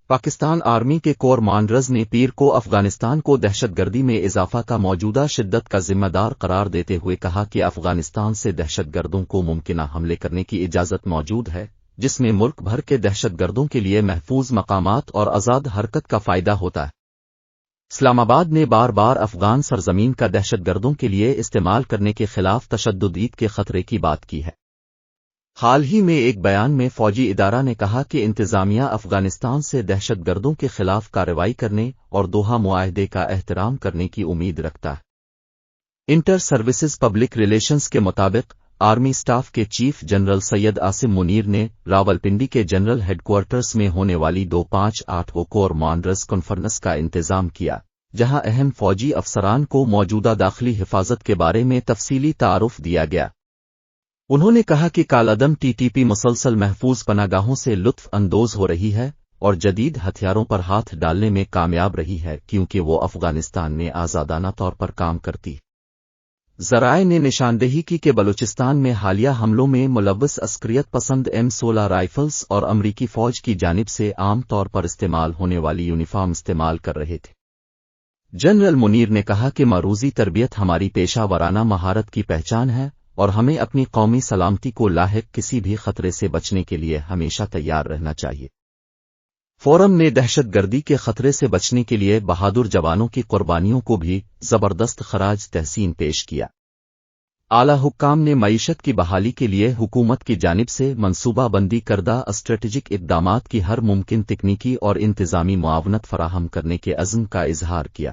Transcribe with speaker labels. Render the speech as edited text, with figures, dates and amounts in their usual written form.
Speaker 1: Pakistan army کے کور مانڈرز نے پیر کو افغانستان کو دہشت گردی میں اضافہ کا موجودہ شدت کا ذمہ دار قرار دیتے ہوئے کہا کہ افغانستان سے دہشت گردوں کو ممکنہ حملے کرنے کی اجازت موجود ہے، جس میں ملک بھر کے دہشت گردوں کے لیے محفوظ مقامات اور آزاد حرکت کا فائدہ ہوتا ہے۔ اسلام آباد نے بار بار افغان سرزمین کا دہشت گردوں کے لیے استعمال کرنے کے خلاف تشدد کے خطرے کی بات کی ہے۔ حال ہی میں ایک بیان میں فوجی ادارہ نے کہا کہ انتظامیہ افغانستان سے دہشت گردوں کے خلاف کارروائی کرنے اور دوحہ معاہدے کا احترام کرنے کی امید رکھتا ہے۔ انٹر سروسز پبلک ریلیشنز کے مطابق آرمی سٹاف کے چیف جنرل سید عاصم منیر نے راولپنڈی کے جنرل ہیڈ کوارٹرز میں ہونے والی 258 کور مانڈرز کانفرنس کا انتظام کیا، جہاں اہم فوجی افسران کو موجودہ داخلی حفاظت کے بارے میں تفصیلی تعارف دیا گیا۔ انہوں نے کہا کہ کالعدم ٹی ٹی پی مسلسل محفوظ پناہ گاہوں سے لطف اندوز ہو رہی ہے اور جدید ہتھیاروں پر ہاتھ ڈالنے میں کامیاب رہی ہے، کیونکہ وہ افغانستان میں آزادانہ طور پر کام کرتی ہے۔ ذرائع نے نشاندہی کی کہ بلوچستان میں حالیہ حملوں میں ملوث عسکریت پسند M16 رائفلز اور امریکی فوج کی جانب سے عام طور پر استعمال ہونے والی یونیفارم استعمال کر رہے تھے۔ جنرل منیر نے کہا کہ معروضی تربیت ہماری پیشہ ورانہ مہارت کی پہچان ہے اور ہمیں اپنی قومی سلامتی کو لاحق کسی بھی خطرے سے بچنے کے لیے ہمیشہ تیار رہنا چاہیے۔ فورم نے دہشت گردی کے خطرے سے بچنے کے لیے بہادر جوانوں کی قربانیوں کو بھی زبردست خراج تحسین پیش کیا۔ اعلیٰ حکام نے معیشت کی بحالی کے لیے حکومت کی جانب سے منصوبہ بندی کردہ اسٹریٹجک اقدامات کی ہر ممکن تکنیکی اور انتظامی معاونت فراہم کرنے کے عزم کا اظہار کیا۔